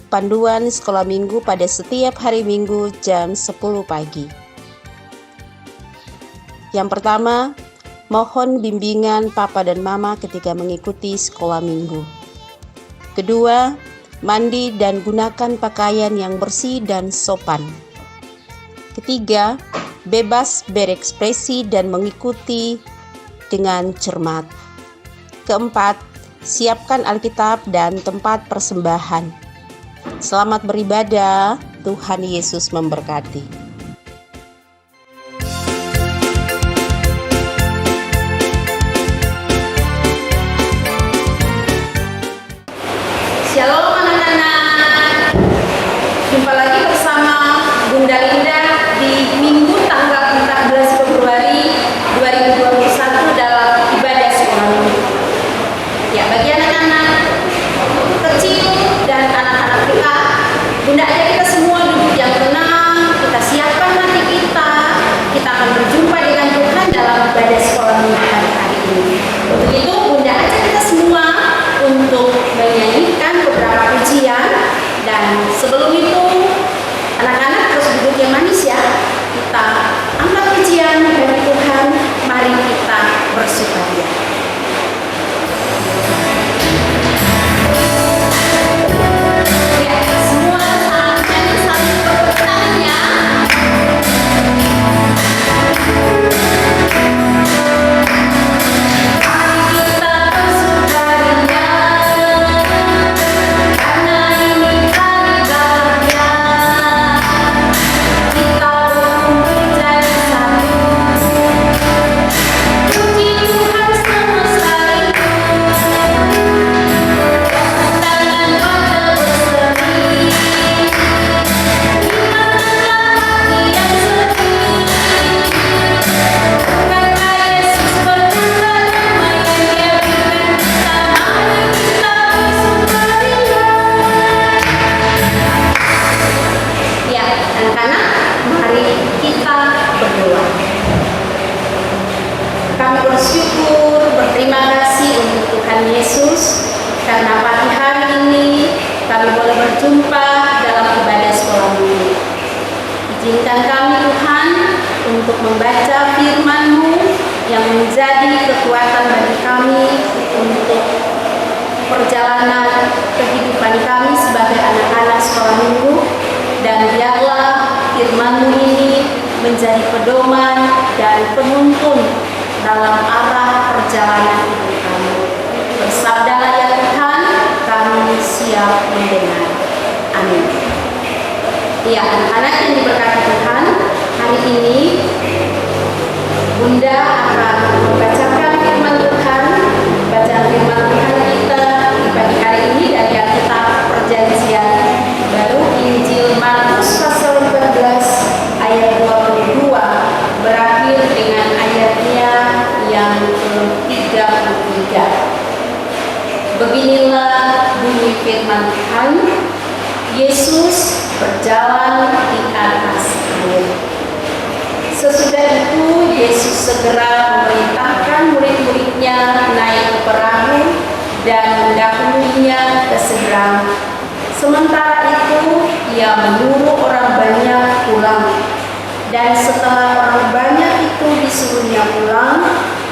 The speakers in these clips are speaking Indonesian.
panduan sekolah minggu pada setiap hari Minggu jam 10 pagi. Yang pertama, mohon bimbingan Papa dan Mama ketika mengikuti sekolah minggu. Kedua, mandi dan gunakan pakaian yang bersih dan sopan. Ketiga, bebas berekspresi dan mengikuti dengan cermat. Keempat, siapkan Alkitab dan tempat persembahan. Selamat beribadah, Tuhan Yesus memberkati. Shalom anak-anak, jumpa lagi bersama Bunda Linda di Minggu tanggal 14 Februari 2021 dalam ibadah sekolah minggu. Ya, bagi anak-anak kecil dan anak-anak kita, Bunda ajak kita semua duduk yang tenang, kita siapkan hati kita akan berjumpa dengan Tuhan dalam ibadah sekolah minggu hari ini. Untuk itu, Bunda ajak kita semua untuk menyanyikan beberapa pujian, dan sebelum itu anak-anak terus duduk yang manis ya. Kita angkat pujian dari Tuhan, mari kita bersukaria. Ya, semua saling berpetan ya. Karena pagi hari ini kami boleh berjumpa dalam ibadah sekolah minggu. Izinkan kami Tuhan untuk membaca firman-Mu yang menjadi kekuatan bagi kami untuk perjalanan kehidupan kami sebagai anak-anak sekolah minggu, dan biarlah firman-Mu ini menjadi pedoman dan penuntun dalam arah perjalanan hidup kami. Bersabdalah ya Tuhan, kami siap mendengar. Amin. Ya, anak-anak yang diberkati Tuhan, hari ini Bunda akan membacakan firman Tuhan. Bacaan firman Tuhan kita di pagi hari ini dari Alkitab Perjanjian Baru, Injil Markus pasal 14 ayat 22 berakhir dengan ayatnya yang ke-33. Beginilah bunyi firman Tuhan. Yesus berjalan di atas air. Sesudah itu Yesus segera memerintahkan murid-muridnya naik perahu dan mendahuluinya ke seberang. Sementara itu ia menyuruh orang banyak pulang. Dan setelah orang banyak itu disuruhnya pulang,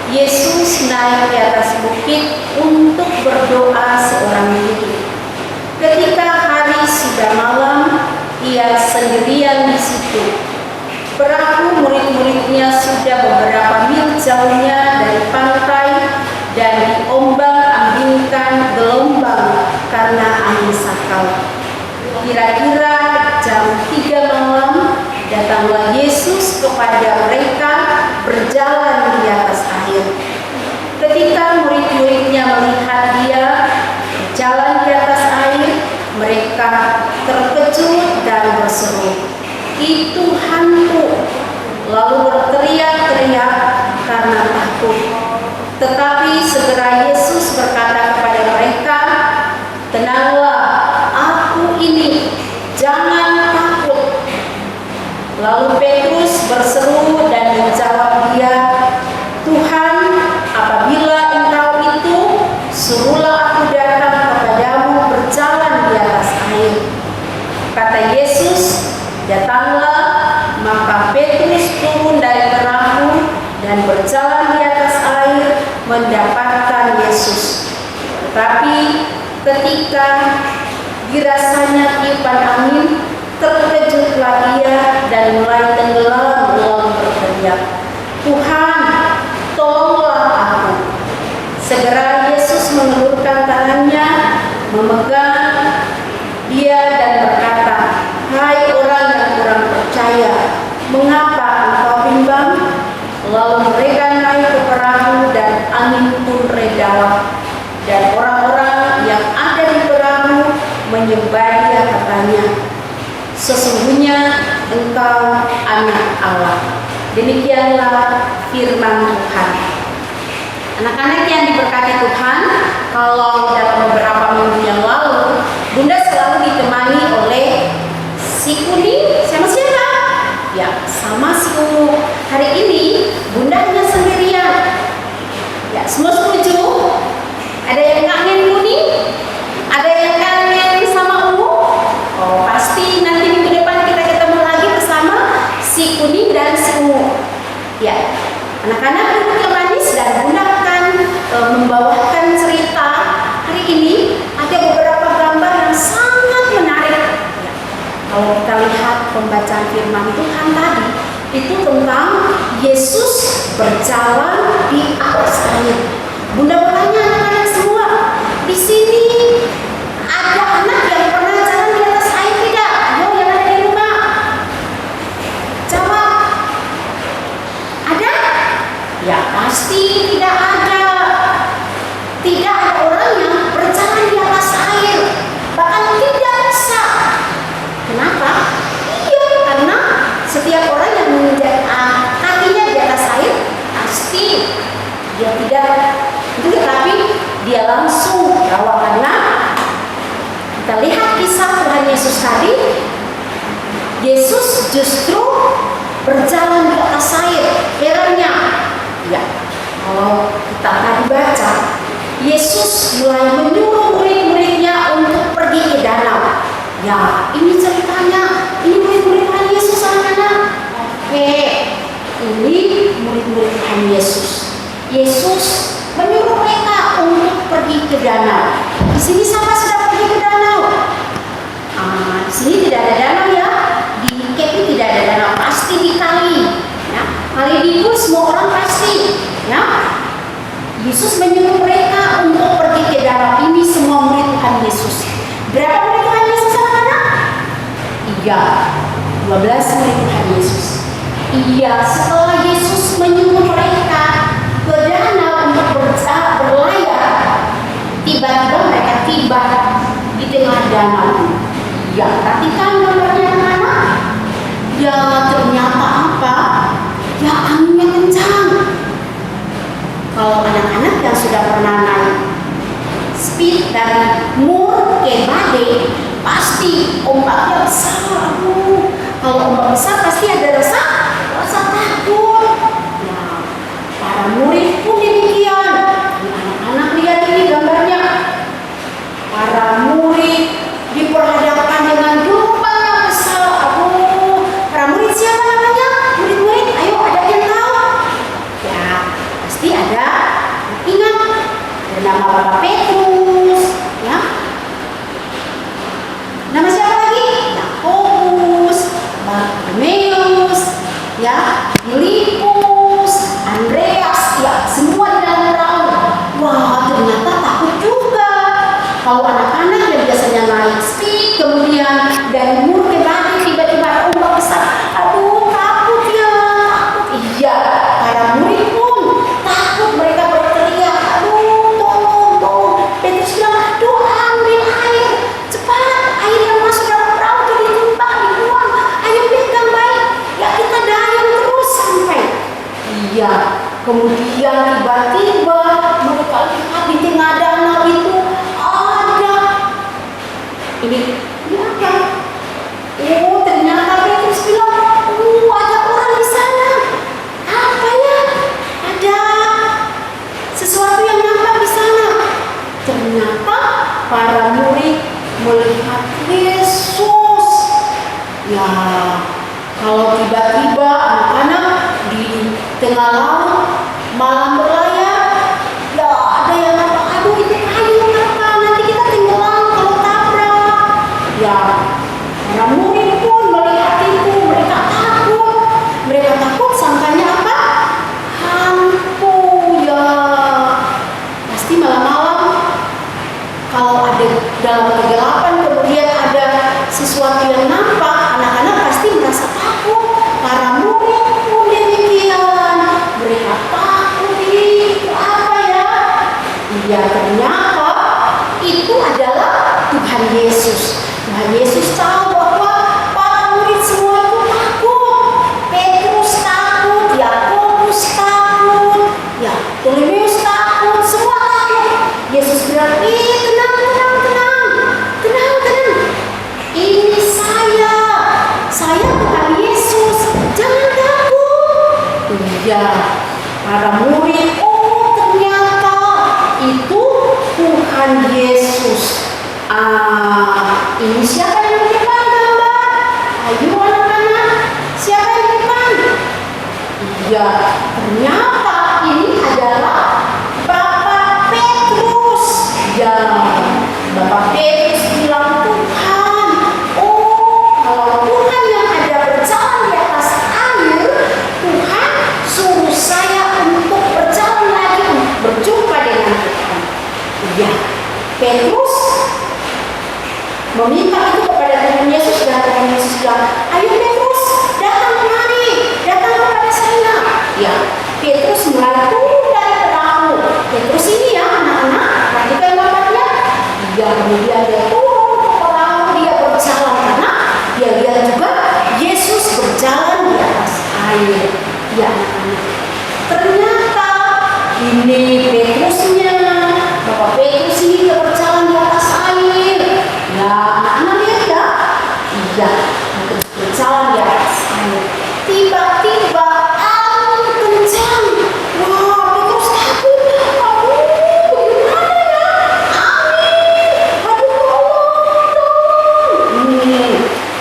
Yesus naik ke atas bukit untuk berdoa seorang diri. Ketika hari sudah malam, ia sendirian di situ. Perahu murid-muridnya sudah beberapa mil jauhnya dari pantai dan diombang-ambingkan gelombang karena angin sakau. Kira-kira jam 3 malam, datanglah Yesus kepada mereka berjalan di atas air. Ketika murid-muridnya melihat dia berjalan di atas air, mereka terkejut dan berseru, "Itu hantu!" Lalu berteriak-teriak karena takut. Tetapi segera Yesus berkata kepada mereka, "Tenanglah, aku ini, jangan takut." Lalu Petrus berseru dan menjawab dia, "Tuhan, apabila Engkau itu, Tetapi ketika dirasanya tiupan angin, terkejutlah ia dan mulai tenggelam lalu berteriak, "Tuhan, tolonglah aku." Segera Yesus mengelurkan tangannya, memegang dia dan berkata, "Hai orang yang kurang percaya, mengapa engkau bimbang?" Lalu mereka naik ke perahu dan angin pun reda, dan orang-orang yang ada di perahu menyembah dia, katanya, "Sesungguhnya engkau anak Allah." Demikianlah firman Tuhan. Anak-anak yang diberkati Tuhan, kalau dalam beberapa minggu yang lalu, Bunda selalu ditemani oleh si Kuning sama siapa? Ya, sama si Ungu. Hari ini Bunda hanya sendirian. Ya, semua setuju? Ada yang kangen Kuning? Ada yang kangen sama Ungu? Oh, pasti nanti minggu depan kita ketemu lagi bersama si Kuning dan si Ungu. Ya, anak-anak duduk yang manis dan Bunda akan membawakan cerita. Hari ini ada beberapa gambar yang sangat menarik. Ya, kalau kita lihat pembacaan firman Tuhan tadi, itu tentang Yesus berjalan di atas air. Bunda bertanya anak-anak semua, di sini ada anak yang pernah jalan di atas air tidak? Ayo yang ada di rumah, jawab. Ada? Ya pasti tidak ada. Tidak ada orang yang berjalan di atas air, bahkan tidak bisa. Kenapa? Iya, karena setiap orang yang menginjak kakinya di atas air, pasti dia tidak. Tetapi dia langsung bawa, karena kita lihat kisah Tuhan Yesus tadi. Yesus justru berjalan di atas air. Herannya, ya, kalau kita tadi baca, Yesus mulai menyuruh murid-muridnya untuk pergi ke danau. Ya, ini ceritanya, ini murid-murid Tuhan Yesus, anak-anak. Oke, ini murid-murid Tuhan Yesus. Yesus menyuruh mereka untuk pergi ke danau. Di sini siapa sudah pergi ke danau? Di sini tidak ada danau ya. Di Kepi tidak ada danau, pasti di kali. Ya, kali Bibu semua orang pasti. Ya, Yesus menyuruh mereka untuk pergi ke danau. Ini semua murid Tuhan Yesus. Berapa murid Tuhan Yesus, anak-anak? 12 murid Tuhan Yesus. Iya, setelah Yesus menyuruh mereka ke danau untuk berlayar, tiba-tiba mereka tiba di tengah danau. Ya, perhatikan gambarnya anak-anak. Ya, ternyata apa? Ya, anginnya kencang. Kalau anak-anak yang sudah pernah naik speed dari Mur ke Bade, pasti ombaknya besar. Kalau ombak besar pasti ada rasa takut. Nah, para murid pun demikian. Anak-anak lihat ini gambarnya. Para murid diperhadapkan dengan gelombang yang besar. Para murid siapa namanya? Murid-murid, ayo ada yang tahu? Ya, pasti ada. Ingat, ada nama Bapak Petrus, ya. Nama siapa lagi? Yakobus, Bartimeus, ya, Filipus, Andreas, ya, semua di dalam perahu. Wah, ternyata takut juga. Kalau anak-anak yang biasanya naik speed, kemudian dari Mur ke Bade tiba-tiba ada ombak besar, aduh takut ya, takut. Iya, para murid pun takut, mereka berteriak, aduh tolong. Petrus bilang, aduh ambil air, cepat, air yang masuk dalam perahu itu ditimbang, dibuang, ayo pegang baik, ya kita dayung terus sampai. Iya, kemudian tiba-tiba mereka lihat di tengah danau itu ada ini apa? Oh, ternyata Petrus bilang, ada orang di sana. Apa ya? Ada sesuatu yang nampak di sana. Ternyata para murid melihat Yesus. Ya, kalau tiba-tiba anak-anak di tengah laut malam berlayar, ya ada yang nampak, aduh itu kayu, kalau ada dalam kegelapan kemudian ada sesuatu yang nampak, anak-anak pasti merasa takut. Para murid pun demikian, mereka takut. Itu apa ya? Ya ternyata itu adalah Tuhan Yesus. Tuhan Yesus tahu bahwa para murid semua itu takut. Petrus takut, Yakobus takut, ya Tolemeus takut, semua takut. Yesus bilang, tenang. Ini saya Tuhan Yesus, jangan takut. Ya, para murid, ternyata itu Tuhan Yesus. Ini siapa yang di depan gambar? Ayo anak-anak, siapa yang di depan? Ya, ternyata ini adalah Bapak Petrus. Ya, Bapak Petrus bilang, Tuhan, kalau Tuhan yang ada berjalan di atas air, Tuhan suruh saya untuk berjalan lagi berjumpa dengan Tuhan. Ya, Petrus meminta itu kepada Tuhan Yesus dan Tuhan Yesus bilang, ayo Petrus, datang kemari, datang kepada saya. Ya, Petrus mulai turun dari perahu. Petrus ini ya anak-anak, perhatikan gambarnya. Ya, kemudian dia turun ke perahu, dia berjalan karena dia lihat juga Yesus berjalan di atas air. Ya anak-anak, ternyata ini Petrusnya, Bapak Petrus ini dia berjalan di atas air. Ya anak-anak lihat ya. Iya, Petrus berjalan di atas air. Tiba-tiba angin kencang. Wah, Petrus takut. Aduh, gimana ya? Angin. Aduh,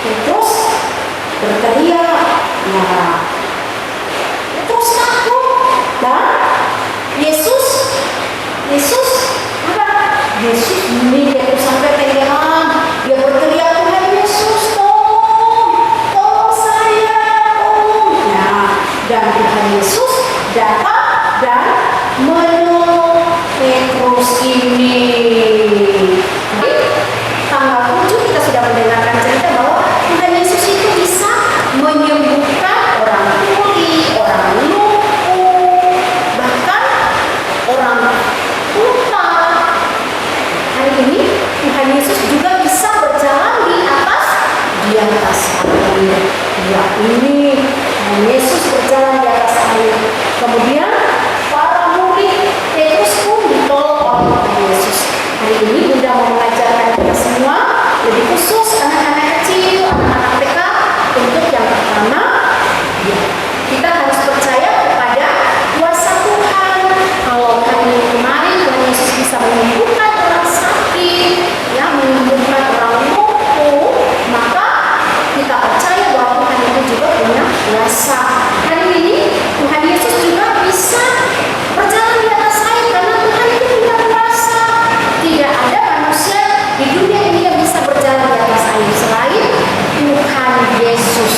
Petrus berteriak. Nah, Petrus takut. Dan Yesus apa? Yesus ini Petrus sampai tenggelam. Dia berteriak, Tuhan Yesus, tolong saya, tolong. Nah, dan Tuhan Yesus datang dan menolong Petrus ini. Di tanggal 7 kita sudah mendengarkan cerita bahwa Tuhan Yesus itu bisa menyembuhkan orang tuli, orang lumpuh, bahkan orang buta. Hari ini Tuhan Yesus juga bisa berjalan di atas air. Ya, ini Tuhan Yesus berjalan di atas air. Kemudian para murid Petrus pun ditolong oleh Tuhan Yesus. Hari ini Bunda mau mengajarkan kita semua, lebih khusus anak-anak kecil, anak-anak TK, untuk yang pertama, ya, kita harus percaya kepada kuasa Tuhan. Kalau hari kemarin Tuhan Yesus bisa menyembuhkan orang sakit, ya, menyembuhkan orang lumpuh, maka kita percaya bahwa Tuhan itu juga punya kuasa. Hari ini Tuhan Yesus juga bisa berjalan di atas air karena Tuhan itu punya kuasa. Tidak ada manusia di dunia ini yang bisa berjalan di atas air selain Tuhan Yesus.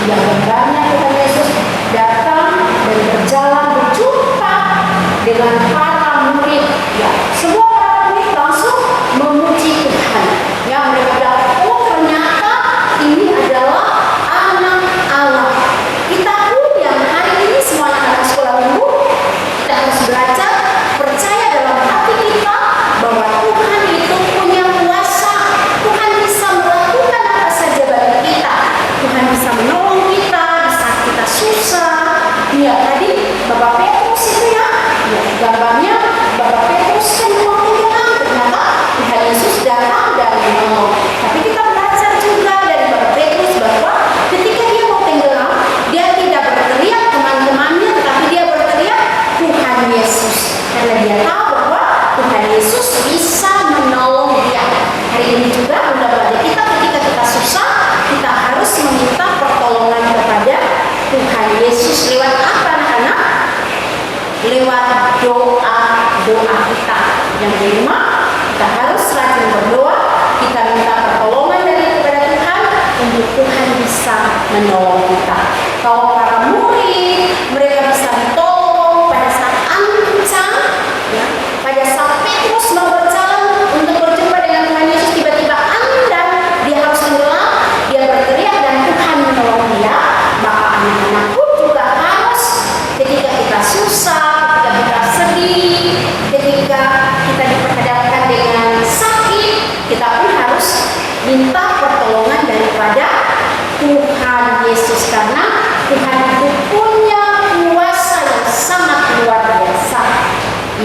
Yang benar Tuhan Yesus datang dan berjalan berjumpa dengan para murid. Ya, semua para murid langsung memuji Tuhan. Ya, mereka bilang, ternyata ini adalah anak Allah. Kita pun yang hari ini semua anak sekolah minggu, kita harus belajar percaya dalam hati kita bahwa Tuhan itu punya kuasa. Tuhan bisa melakukan apa saja bagi kita. Tuhan bisa menolong kita di saat kita susah. Ya, tadi Bapak Petrus itu ya gambarnya Bapak Petrus kan mau tenggelam, ternyata Tuhan Yesus datang dan menolong. Tapi kita belajar juga dari Bapak Petrus bahwa ketika dia mau tenggelam, dia tidak berteriak teman-temannya, tetapi dia berteriak Tuhan Yesus, karena dia tahu bahwa Tuhan Yesus bisa menolong dia. Hari ini juga Bunda belajar kita ketika kita susah, kita harus meminta pertolongan kepada Tuhan Yesus. Lewat apa anak-anak? Lewat doa kita. Yang kelima, kita harus rajin berdoa. Kita minta pertolongan kepada Tuhan untuk Tuhan bisa menolong kita. Kalau para murid, mereka bisa ditolong pada saat angin kencang, ya, pada saat Petrus mau berjalan untuk berjumpa kepada Tuhan Yesus, karena Tuhan itu punya kuasa yang sangat luar biasa.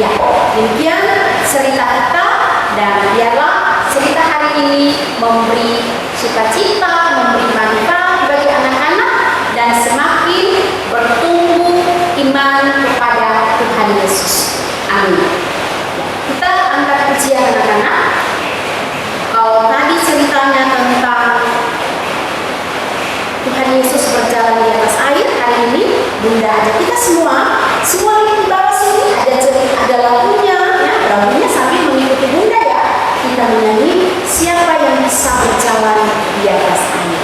Ya, demikian cerita kita, dan biarlah cerita hari ini memberi sukacita, memberi manfaat bagi anak-anak, dan semakin bertumbuh iman kepada Tuhan Yesus. Amin. Kita angkat pujian anak-anak. Kalau tadi ceritanya tentang Tuhan Yesus berjalan di atas air, hari ini Bunda ajak kita semua yang di bawah sini ada lagunya, ya, lagunya sambil mengikuti Bunda ya. Kita menyanyi siapa yang bisa berjalan di atas air.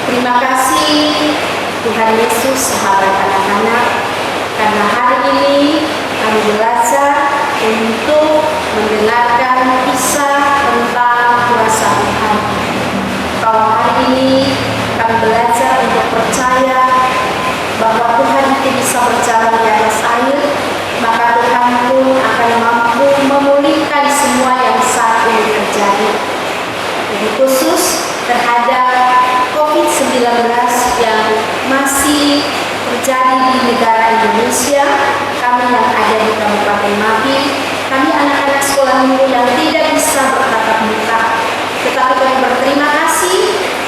Terima kasih Tuhan Yesus, sahabat anak-anak, karena hari ini kami belajar untuk mendengarkan kisah tentang kuasa Tuhan. Kalau hari ini kami belajar untuk percaya bahwa Tuhan itu bisa berjalan di atas air, maka Tuhan pun akan mampu memulihkan semua yang saat ini terjadi. Lebih khusus terhadap COVID-19 yang masih terjadi di negara Indonesia, kami yang ada di Kabupaten Mapil, kami anak-anak sekolah minggu yang tidak bisa bertatap muka, tetapi kami berterima kasih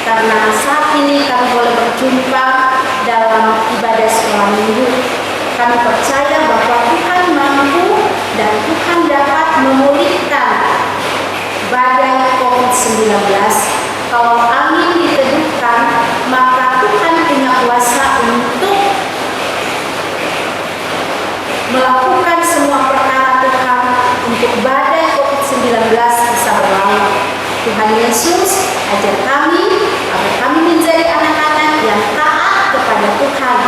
karena saat ini kami boleh berjumpa dalam ibadah sekolah minggu. Kami percaya bahwa Tuhan mampu dan Tuhan dapat memulihkan badai COVID-19. Kalau angin diteduhkan, maka Tuhan punya kuasa untuk melakukan semua perkara Tuhan untuk badai COVID-19 bisa berlalu. Tuhan Yesus ajar kami agar kami menjadi anak-anak yang taat kepada Tuhan,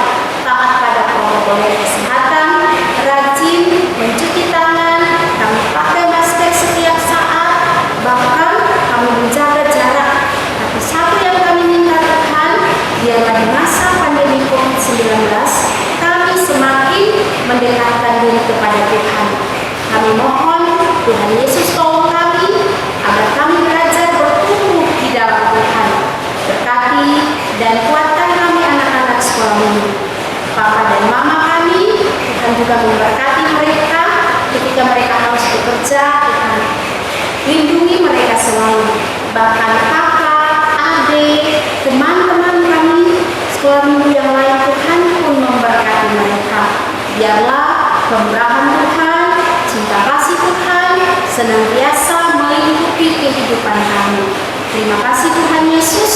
taat pada protokol kesehatan, rajin mencuci tangan, kami pakai masker setiap saat, bahkan kami menjaga jarak. Tapi satu yang kami minta Tuhan, biarlah di masa pandemi COVID-19 kami semakin mendekatkan diri kepada Tuhan. Kami mohon Tuhan Yesus tolong kami agar kami belajar bertumbuh di dalam Tuhan. Berkati dan kuatkan kami anak-anak sekolah minggu. Papa dan mama kami, Tuhan juga memberkati mereka ketika mereka harus bekerja. Tuhan lindungi mereka selalu. Bahkan kakak, adik, teman-teman kami sekolah minggu yang lain, Tuhan pun memberkati mereka. Biarlah kemurahan Tuhan, cinta kasih Tuhan senantiasa melingkupi kehidupan kami. Terima kasih Tuhan Yesus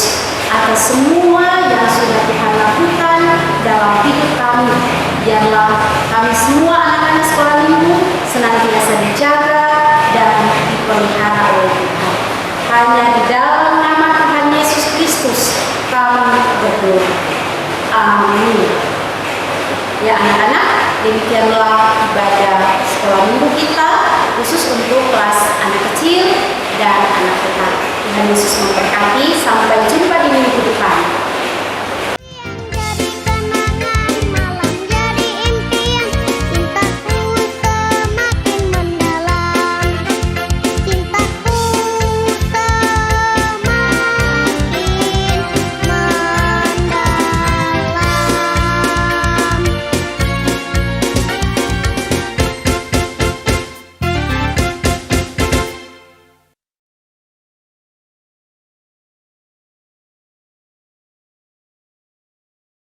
atas semua yang sudah Tuhan lakukan dalam hidup kami. Biarlah kami semua anak-anak sekolah minggu senantiasa dijaga dan dipelihara oleh Tuhan. Hanya di dalam nama Tuhan Yesus Kristus kami berdoa. Amin. Ya anak-anak, demikianlah ibadah sekolah minggu kita khusus untuk kelas anak kecil dan anak tetap. Tuhan Yesus memberkati. Sampai jumpa di minggu depan.